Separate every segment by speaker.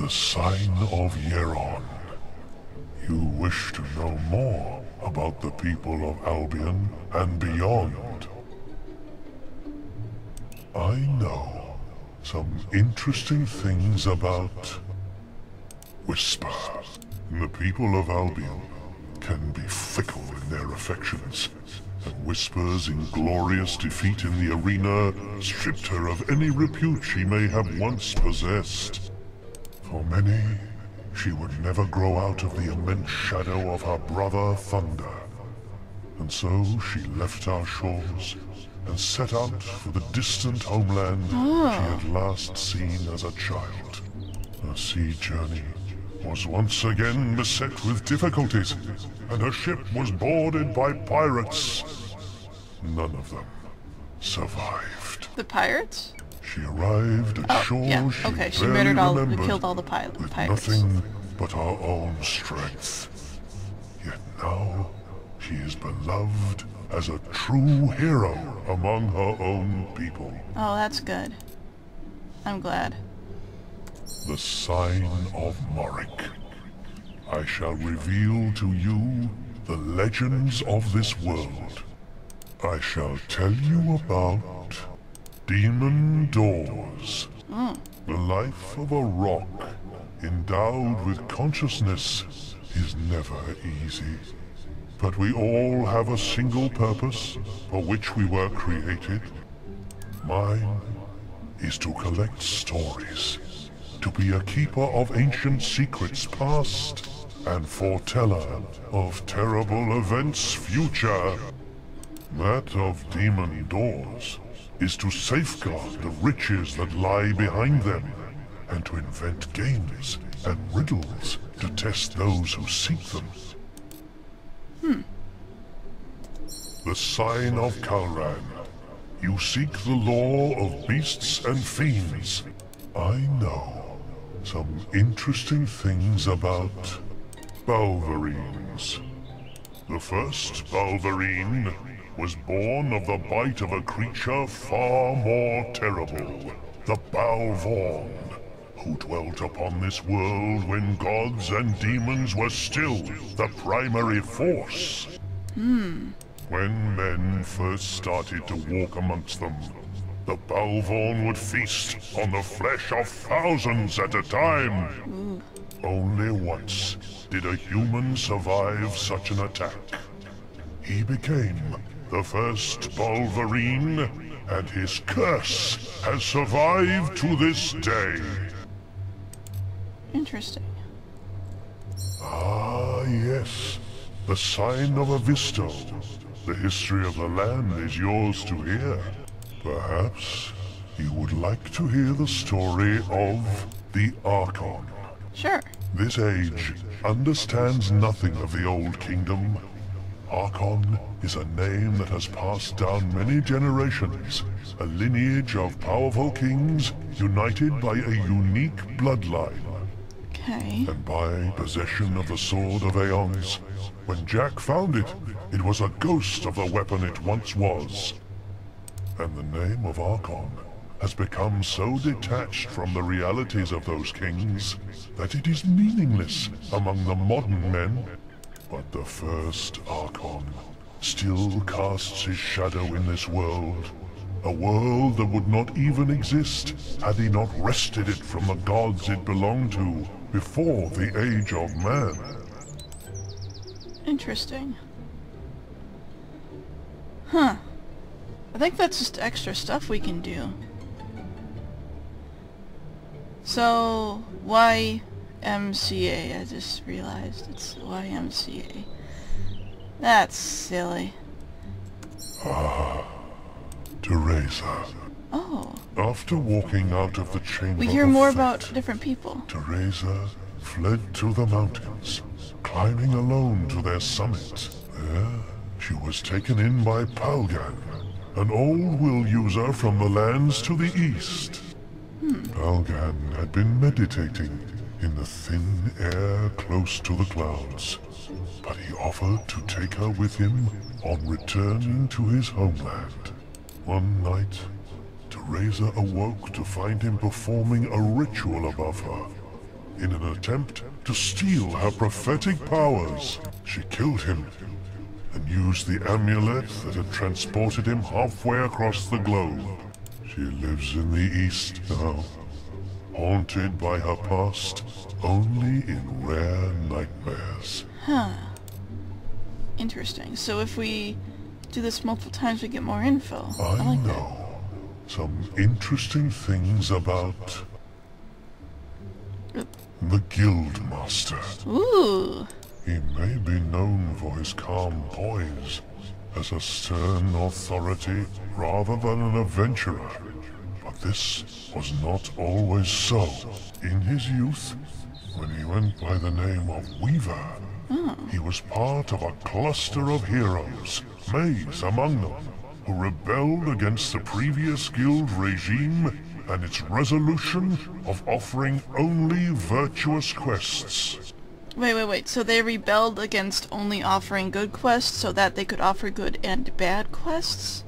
Speaker 1: The Sign of Yeron. You wish to know more about the people of Albion and beyond. I know some interesting things about Whisper. The people of Albion can be fickle in their affections, and Whisper's inglorious defeat in the arena stripped her of any repute she may have once possessed. For many, she would never grow out of the immense shadow of her brother Thunder. And so she left our shores and set out for the distant homeland she had last seen as a child. Her sea journey was once again beset with difficulties, and her ship was boarded by pirates. None of them survived.
Speaker 2: The pirates?
Speaker 1: She arrived at shore
Speaker 2: she murdered all, we killed all the pirates.
Speaker 1: Nothing but her own strength. Yet now, she is beloved as a true hero among her own people.
Speaker 2: Oh, that's good. I'm glad.
Speaker 1: The Sign of Morik. I shall reveal to you the legends of this world. I shall tell you about demon doors. The life of a rock endowed with consciousness is never easy. But we all have a single purpose for which we were created. Mine is to collect stories, to be a keeper of ancient secrets past, and foreteller of terrible events future. That of demon doors is to safeguard the riches that lie behind them, and to invent games and riddles to test those who seek them. The Sign of Kalran. You seek the lore of beasts and fiends. I know some interesting things about Balverines. The first Balverine was born of the bite of a creature far more terrible, the Balvorn, who dwelt upon this world when gods and demons were still the primary force. When men first started to walk amongst them, the Balvorn would feast on the flesh of thousands at a time. Only once did a human survive such an attack. He became the first Balverine, and his curse has survived to this day.
Speaker 2: Interesting.
Speaker 1: Ah, yes. The Sign of Avisto. The history of the land is yours to hear. Perhaps you would like to hear the story of the Archon.
Speaker 2: Sure.
Speaker 1: This age understands nothing of the Old Kingdom. Archon is a name that has passed down many generations, a lineage of powerful kings united by a unique bloodline.
Speaker 2: Okay.
Speaker 1: And by possession of the Sword of Aeons. When Jack found it, it was a ghost of the weapon it once was. And the name of Archon has become so detached from the realities of those kings that it is meaningless among the modern men. But the first Archon still casts his shadow in this world. A world that would not even exist had he not wrested it from the gods it belonged to before the age of man.
Speaker 2: Interesting. Huh. I think that's just extra stuff we can do. So, YMCA, I just realized it's YMCA. That's silly.
Speaker 1: Teresa.
Speaker 2: Oh.
Speaker 1: After walking out of the chamber
Speaker 2: We hear
Speaker 1: of
Speaker 2: more
Speaker 1: fate,
Speaker 2: about different people.
Speaker 1: Teresa fled to the mountains, climbing alone to their summit. There, she was taken in by Palgan, an old will user from the lands to the east. Palgan had been meditating in the thin air close to the clouds, but he offered to take her with him on returning to his homeland. One night, Teresa awoke to find him performing a ritual above her. in an attempt to steal her prophetic powers. She killed him and used the amulet that had transported him halfway across the globe. She lives in the East now, haunted by her past only in rare nightmares.
Speaker 2: Huh. Interesting. So if we do this multiple times, we get more info.
Speaker 1: I
Speaker 2: like
Speaker 1: know some interesting things about the Guildmaster.
Speaker 2: Ooh.
Speaker 1: He may be known for his calm poise, as a stern authority rather than an adventurer. But this was not always so. In his youth, when he went by the name of Weaver, he was part of a cluster of heroes, Maze among them, who rebelled against the previous guild regime and its resolution of offering only virtuous quests.
Speaker 2: Wait. So they rebelled against only offering good quests so that they could offer good and bad quests?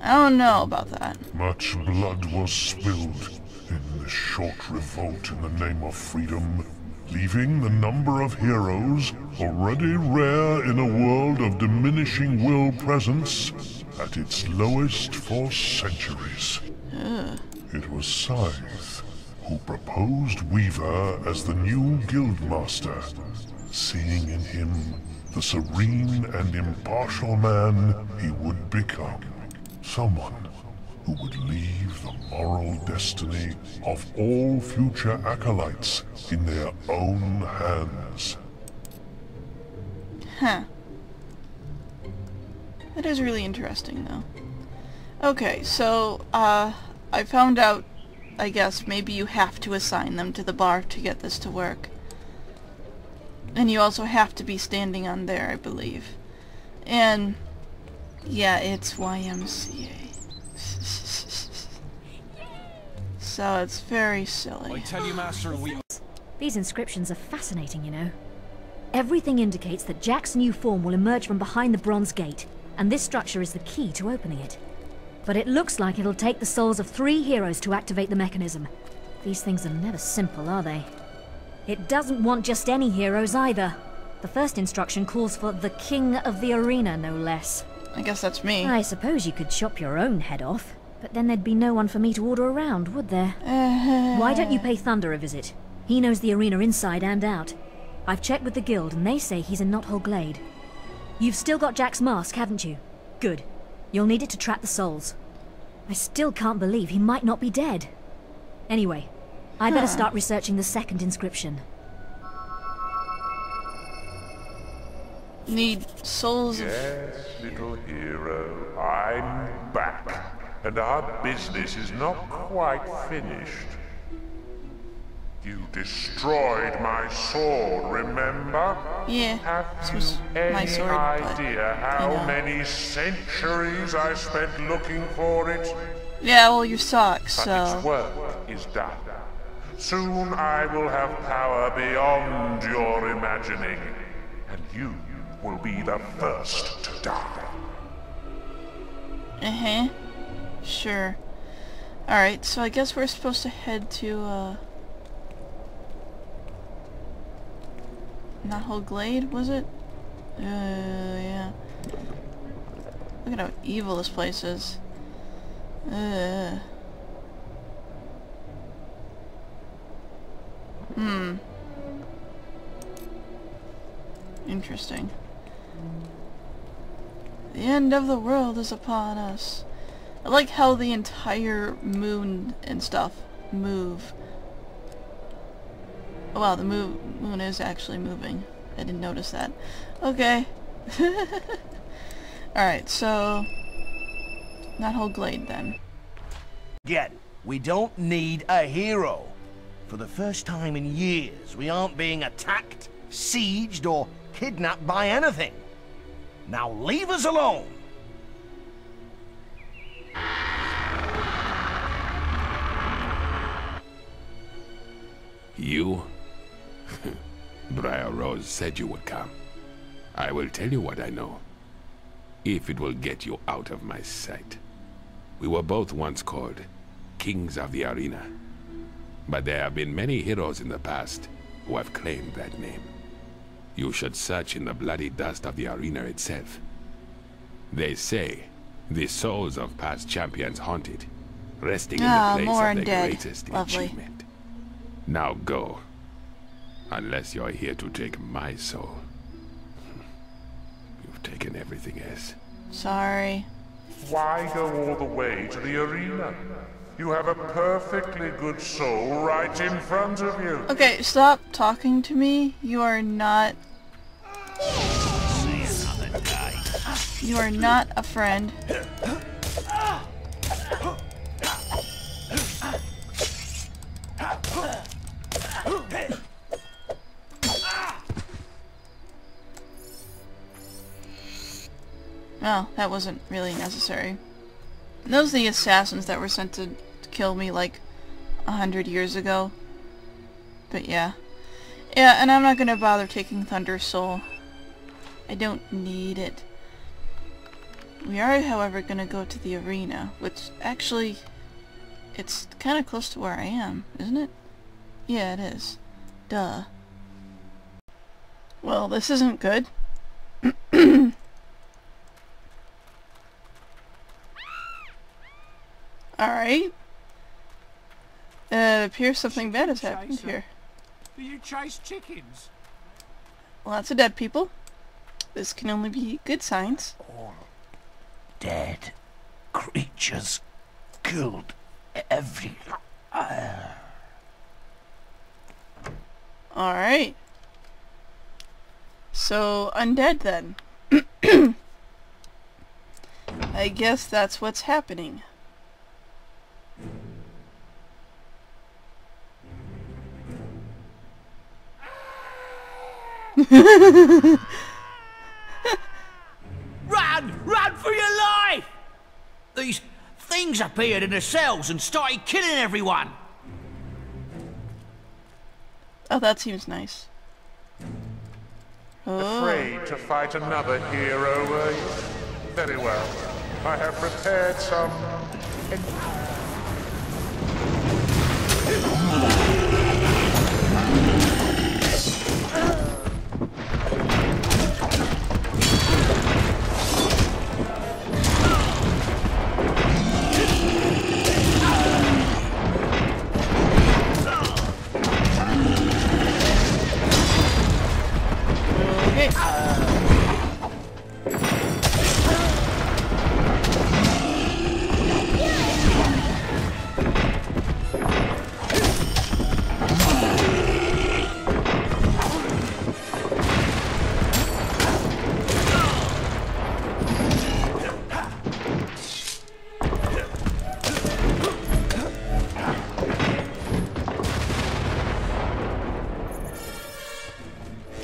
Speaker 2: I don't know about that.
Speaker 1: Much blood was spilled in this short revolt in the name of freedom, leaving the number of heroes, already rare in a world of diminishing will presence, at its lowest for centuries. It was Scythe who proposed Weaver as the new Guildmaster, seeing in him the serene and impartial man he would become. Someone who would leave the moral destiny of all future acolytes in their own hands.
Speaker 2: Huh. That is really interesting, though. Okay, so, I found out, I guess, maybe you have to assign them to the bar to get this to work. And you also have to be standing on there, I believe. And, yeah, it's YMCA. So it's very silly.
Speaker 3: I tell you, Master,
Speaker 4: These inscriptions are fascinating, you know. Everything indicates that Jack's new form will emerge from behind the bronze gate, and this structure is the key to opening it. But it looks like it'll take the souls of 3 heroes to activate the mechanism. These things are never simple, are they? It doesn't want just any heroes either. The first instruction calls for the King of the Arena, no less.
Speaker 2: I guess that's me.
Speaker 4: I suppose you could chop your own head off, but then there'd be no one for me to order around, would there? Why don't you pay Thunder a visit? He knows the arena inside and out. I've checked with the guild and they say he's in Knothole Glade. You've still got Jack's mask, haven't you? Good. You'll need it to trap the souls. I still can't believe he might not be dead. Anyway, I better start researching the second inscription.
Speaker 2: Need souls of...
Speaker 5: Yes, little hero, I'm back. And our business is not quite finished. You destroyed my sword, remember?
Speaker 2: Yeah,
Speaker 5: Have
Speaker 2: this was
Speaker 5: you any
Speaker 2: my sword, but,
Speaker 5: idea how
Speaker 2: you know.
Speaker 5: many centuries I spent looking for it?
Speaker 2: Yeah, well, you suck,
Speaker 5: But
Speaker 2: so...
Speaker 5: its work is done. Soon I will have power beyond your imagining, and you will be the first to die.
Speaker 2: Uh-huh. Sure. Alright, so I guess we're supposed to head to, Knothole Glade, was it? Yeah. Look at how evil this place is. Interesting. The end of the world is upon us. I like how the entire moon and stuff move. Oh wow, the moon is actually moving. I didn't notice that. Okay. Alright, so... Knothole Glade then.
Speaker 6: Again, we don't need a hero. For the first time in years, we aren't being attacked, sieged, or kidnapped by anything. Now leave us alone!
Speaker 7: You? Briar Rose said you would come. I will tell you what I know, if it will get you out of my sight. We were both once called Kings of the Arena. but there have been many heroes in the past who have claimed that name. You should search in the bloody dust of the arena itself. They say the souls of past champions haunt it, resting in the place of their greatest achievement. Now go. Unless you're here to take my soul. You've taken everything else.
Speaker 2: Sorry.
Speaker 5: Why go all the way to the arena? You have a perfectly good soul right in front of you.
Speaker 2: Okay, stop talking to me. You are not... You are not a friend. No, that wasn't really necessary. Those are the assassins that were sent to kill me like 100 years ago. But yeah. Yeah, and I'm not gonna bother taking Thunder's soul. I don't need it. We are, however, gonna go to the arena, which actually, it's kind of close to where I am, isn't it? Yeah, it is. Duh. Well, this isn't good. Alright. It appears something bad has happened here.
Speaker 3: Do you chase chickens?
Speaker 2: Lots of dead people. This can only be good signs.
Speaker 6: All dead creatures killed everywhere.
Speaker 2: Alright. So, undead then. I guess that's what's happening.
Speaker 8: Run! Run for your life! These things appeared in the cells and started killing everyone.
Speaker 2: Oh, that seems nice. Oh.
Speaker 5: Afraid to fight another hero, were you? Very well. I have prepared some...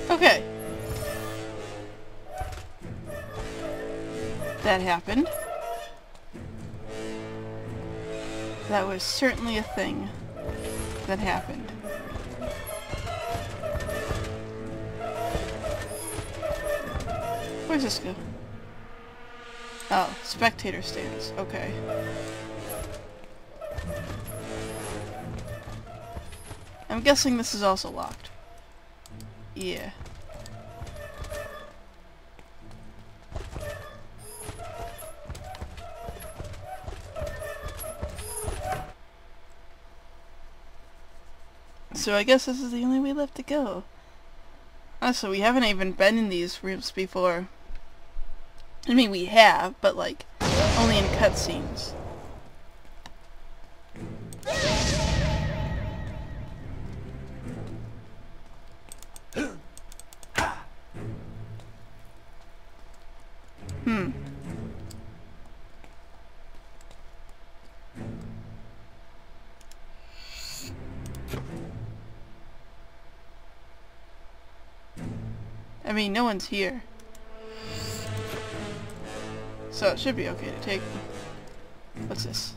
Speaker 2: Okay. That happened. That was certainly a thing that happened. Where's this go? Oh, spectator stands. Okay. I'm guessing this is also locked. Yeah. So I guess this is the only way left to go. Oh, so we haven't even been in these rooms before. I mean, we have, but like, only in cutscenes. I mean, no one's here. So it should be okay to take them. What's this?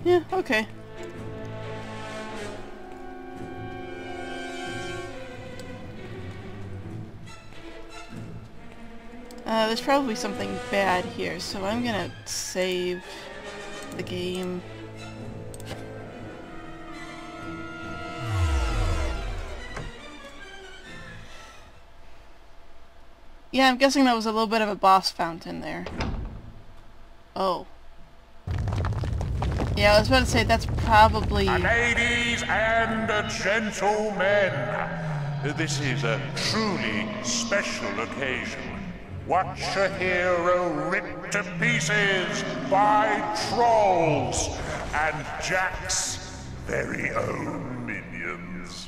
Speaker 2: Yeah, okay. There's probably something bad here, so I'm gonna save the game. Yeah, I'm guessing that was a little bit of a boss fountain there. Oh. Yeah, I was about to say, that's probably...
Speaker 5: Ladies and gentlemen, this is a truly special occasion. Watch a hero ripped to pieces by trolls and Jack's very own minions.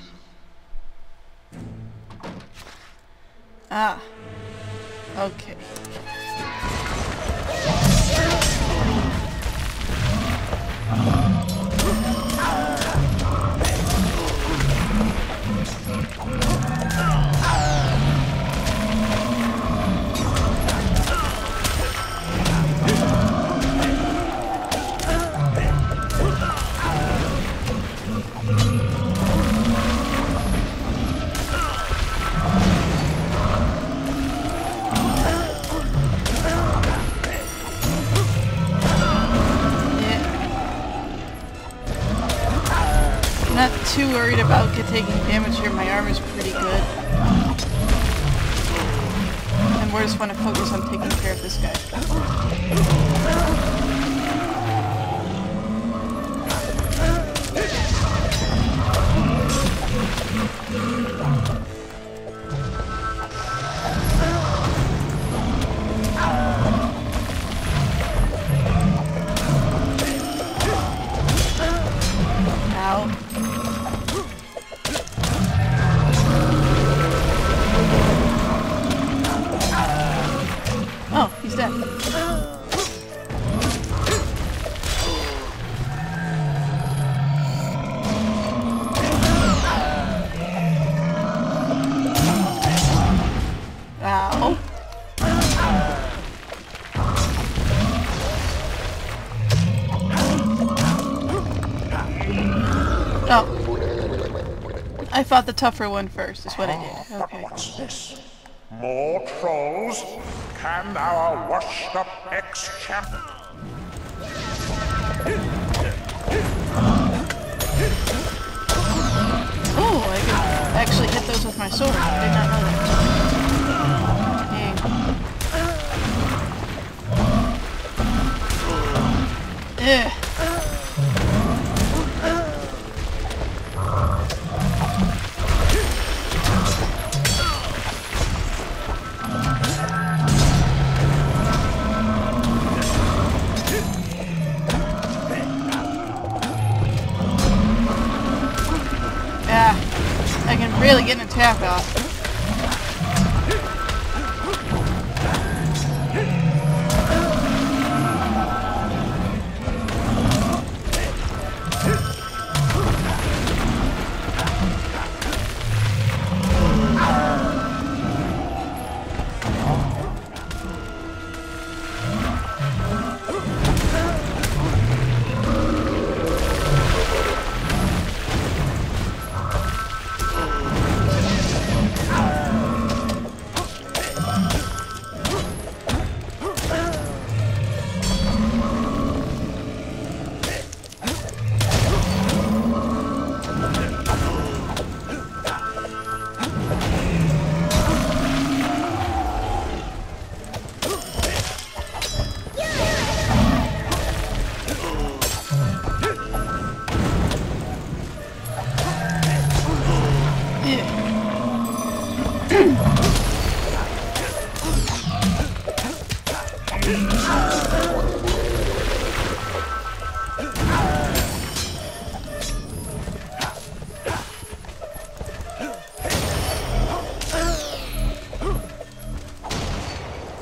Speaker 2: Ah. Okay. Not too worried about taking damage here. My armor's pretty good. And we just want to focus on taking care of this guy. Ow. Oh, he's dead. Ow. Oh. I fought the tougher one first, is what I did. Okay.
Speaker 5: What's this? More trolls? Can our washed-up ex-champ...
Speaker 2: Oh, I can actually hit those with my sword. I did not know that. Dang. I can really get an attack off.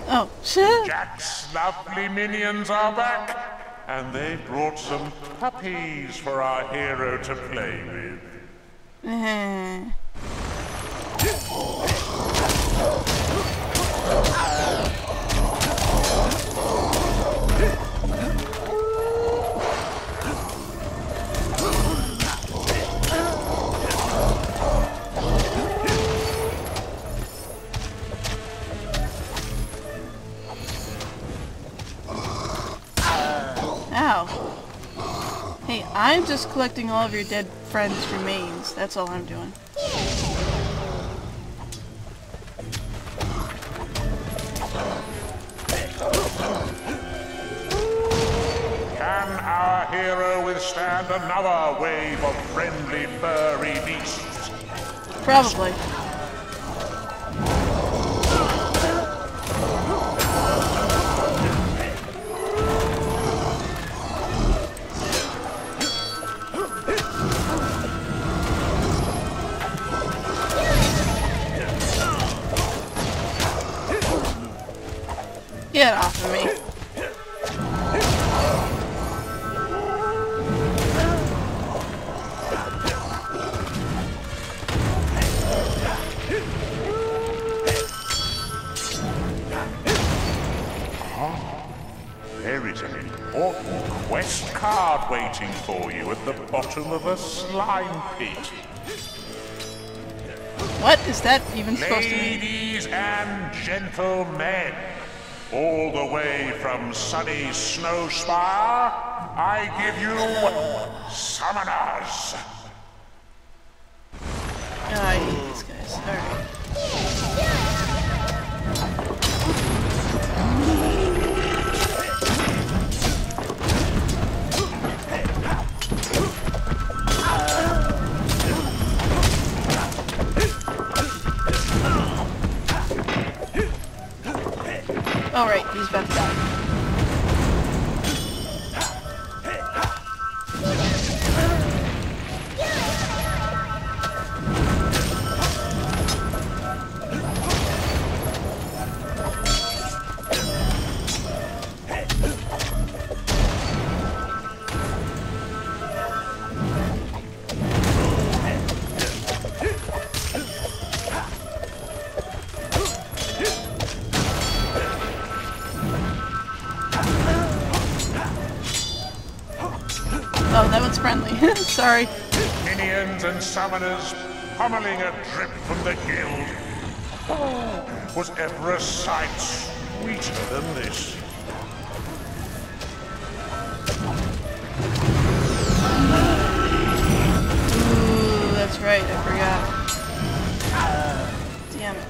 Speaker 2: Oh, shit.
Speaker 5: Jack's lovely minions are back, and they brought some puppies for our hero to play with.
Speaker 2: I'm just collecting all of your dead friends' remains. That's all I'm doing.
Speaker 5: Can our hero withstand another wave of friendly furry beasts?
Speaker 2: Probably. Get off of me.
Speaker 5: There is an important quest card waiting for you at the bottom of a slime pit.
Speaker 2: What is that even supposed to mean?
Speaker 5: Ladies and gentlemen, all the way from sunny Snowspire, I give you summoners.
Speaker 2: Oh, I hate these guys. Alright. Alright, he's about to die. Oh, that one's friendly. Sorry.
Speaker 5: Minions and summoners pummeling a drip from the guild. Oh, was ever a sight sweeter than this?
Speaker 2: Ooh, that's right, I forgot. Damn it.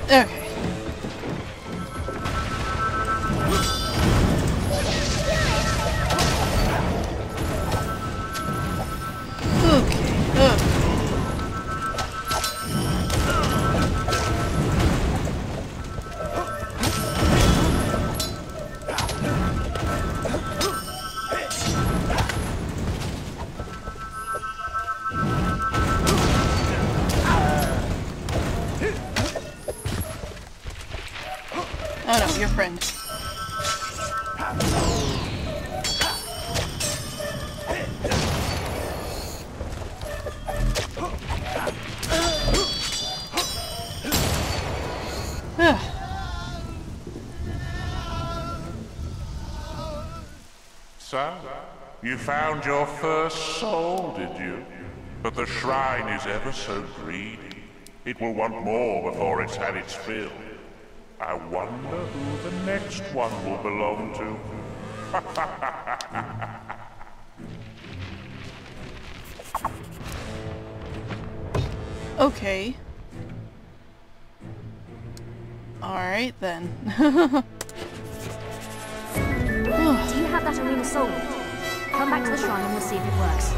Speaker 2: Okay. Oh no, your friend.
Speaker 5: So, you found your first soul, did you? But the shrine is ever so greedy. It will want more before it's had its fill. I wonder who the next one will belong to.
Speaker 2: Okay. Alright then.
Speaker 4: Do you have that arena soul? Come back to the shrine and we'll see if it works.